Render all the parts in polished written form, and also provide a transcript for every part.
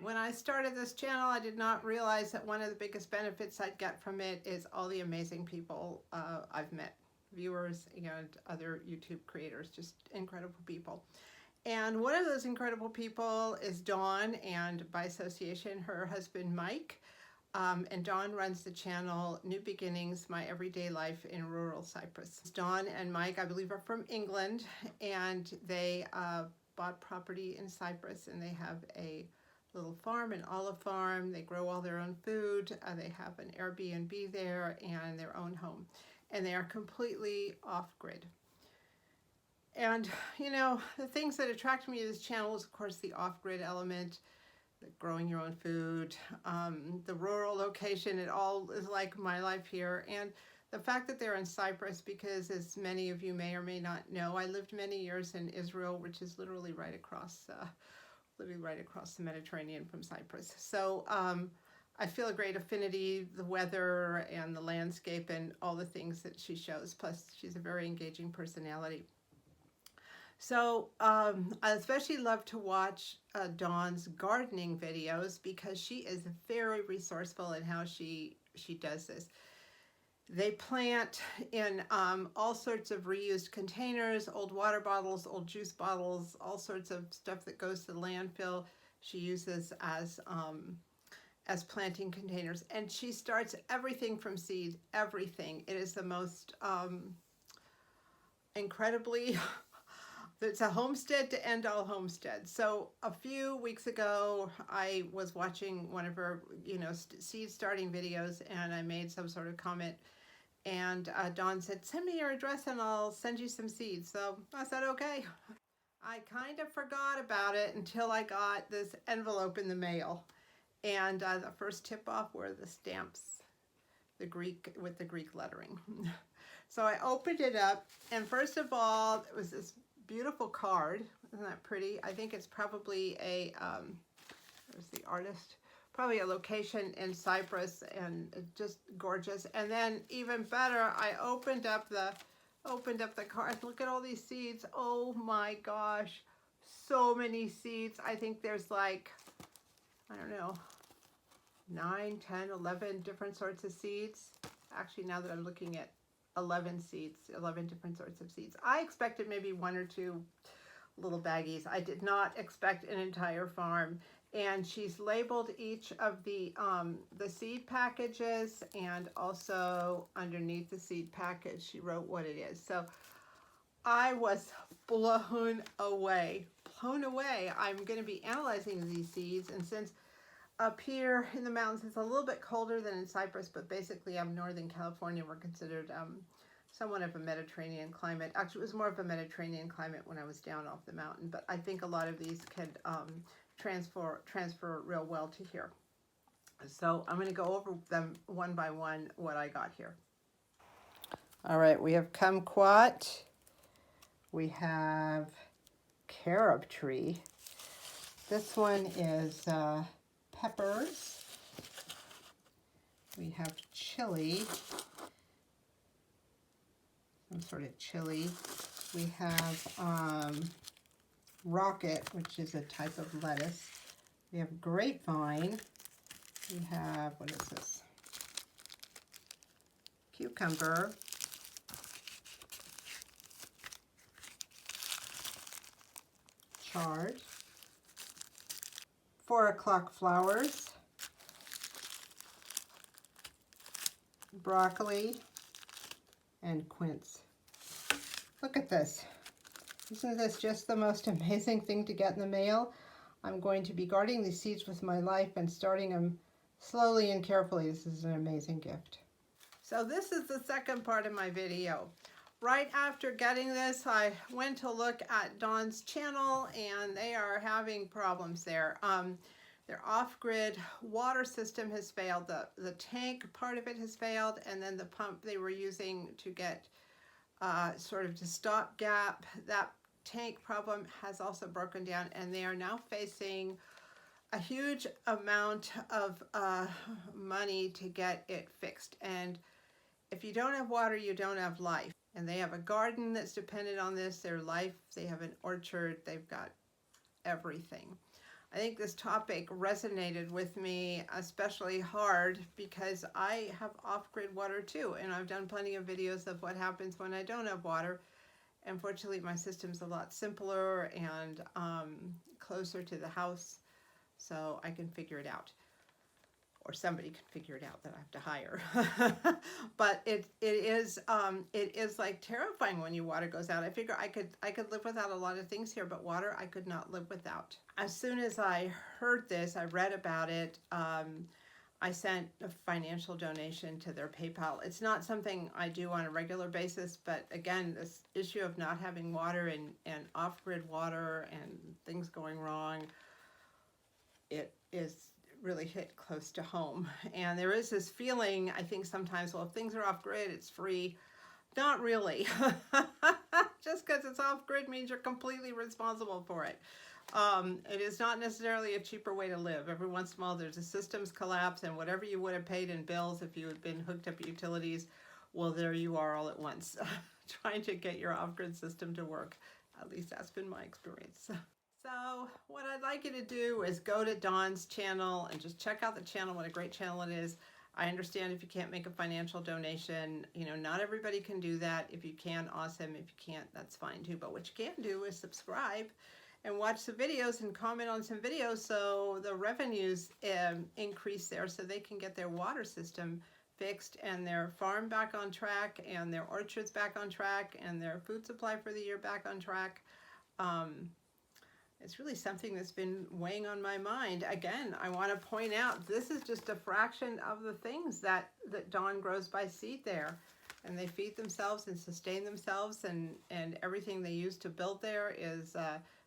When I started this channel, I did not realize that one of the biggest benefits I'd get from it is all the amazing people I've met, viewers and other YouTube creators, just incredible people. And one of those incredible people is Dawn, and by association, her husband Mike. And Dawn runs the channel New Beginnings, My Everyday Life in Rural Cyprus. Dawn and Mike, I believe, are from England, and they bought property in Cyprus, and they have a little farm, an olive farm. They grow all their own food. They have an Airbnb there and their own home. And they are completely off-grid. And, you know, the things that attract me to this channel is, of course, the off-grid element, the growing your own food, the rural location. It all is like my life here. And the fact that they're in Cyprus, because as many of you may or may not know, I lived many years in Israel, which is literally right across the Mediterranean from Cyprus. So I feel a great affinity, the weather and the landscape and all the things that she shows. Plus, she's a very engaging personality. So I especially love to watch Dawn's gardening videos because she is very resourceful in how she does this. They plant in all sorts of reused containers, old water bottles, old juice bottles, all sorts of stuff that goes to the landfill. She uses as planting containers, and she starts everything from seed, everything. It is the most incredibly, it's a homestead to end all homesteads. So a few weeks ago, I was watching one of her, seed starting videos, and I made some sort of comment. And Dawn said, "Send me your address and I'll send you some seeds." So I said, okay. I kind of forgot about it until I got this envelope in the mail. And the first tip off were the stamps, with the Greek lettering. So I opened it up, and first of all, it was this beautiful card. Isn't that pretty? I think it's probably there's the artist. Probably a location in Cyprus, and just gorgeous. And then even better, I opened up the card. Look at all these seeds. Oh my gosh, so many seeds. I think there's like, I don't know, 9, 10, 11 different sorts of seeds. Actually, now that I'm looking at 11 seeds, 11 different sorts of seeds. I expected maybe 1 or 2 little baggies. I did not expect an entire farm. And she's labeled each of the seed packages, and also underneath the seed package, she wrote what it is. So I was blown away. I'm going to be analyzing these seeds, and since up here in the mountains it's a little bit colder than in Cyprus, but basically I'm Northern California. We're considered somewhat of a Mediterranean climate. Actually, it was more of a Mediterranean climate when I was down off the mountain, but I think a lot of these could transfer real well to here. So I'm going to go over them one by one, what I got here. All right, we have kumquat. We have carob tree. This one is peppers. We have chili, some sort of chili. We have rocket, which is a type of lettuce. We have grapevine. We have, what is this? Cucumber. Chard. 4 o'clock flowers. Broccoli. And quince. Look at this. Isn't this just the most amazing thing to get in the mail? I'm going to be guarding these seeds with my life and starting them slowly and carefully. This is an amazing gift. So this is the second part of my video. Right after getting this, I went to look at Dawn's channel, and they are having problems there. Their off-grid water system has failed. The tank part of it has failed, and then the pump they were using to get sort of to stopgap that tank problem has also broken down, and they are now facing a huge amount of money to get it fixed. And if you don't have water, you don't have life. And they have a garden that's dependent on this, their life. They have an orchard, they've got everything. I think this topic resonated with me especially hard because I have off-grid water too, and I've done plenty of videos of what happens when I don't have water. And fortunately, my system's a lot simpler and closer to the house, so I can figure it out. Or somebody can figure it out that I have to hire. But it is like terrifying when your water goes out. I figure I could live without a lot of things here, but water I could not live without. As soon as I heard this, I read about it. I sent a financial donation to their PayPal. It's not something I do on a regular basis, but again, this issue of not having water and off-grid water and things going wrong, it is really hit close to home. And there is this feeling, I think sometimes, well, if things are off-grid, it's free. Not really. Just because it's off-grid means you're completely responsible for it. It is not necessarily a cheaper way to live. Every once in a while there's a systems collapse, and whatever you would have paid in bills if you had been hooked up to utilities, well, there you are all at once trying to get your off-grid system to work. At least that's been my experience. So what I'd like you to do is go to Dawn's channel and just check out the channel, what a great channel it is. I understand if you can't make a financial donation, you know, not everybody can do that. If you can, awesome. If you can't, that's fine too. But what you can do is subscribe and watch the videos and comment on some videos so the revenues increase there, so they can get their water system fixed and their farm back on track and their orchards back on track and their food supply for the year back on track. It's really something that's been weighing on my mind. Again, I want to point out this is just a fraction of the things that Dawn grows by seed there. And they feed themselves and sustain themselves, and everything they use to build there is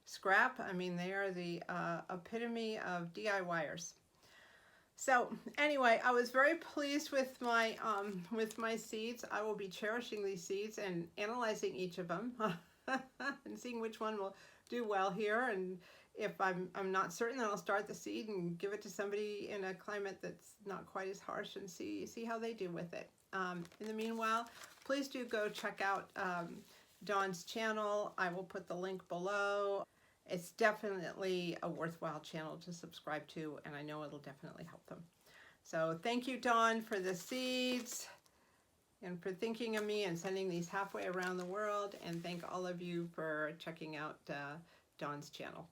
scrap. I mean, they are the epitome of DIYers. So anyway, I was very pleased with my seeds. I will be cherishing these seeds and analyzing each of them and seeing which one will do well here. And if I'm not certain, then I'll start the seed and give it to somebody in a climate that's not quite as harsh and see how they do with it. In the meanwhile, please do go check out Dawn's channel. I will put the link below. It's definitely a worthwhile channel to subscribe to, and I know it'll definitely help them. So thank you, Dawn, for the seeds and for thinking of me and sending these halfway around the world. And thank all of you for checking out Dawn's channel.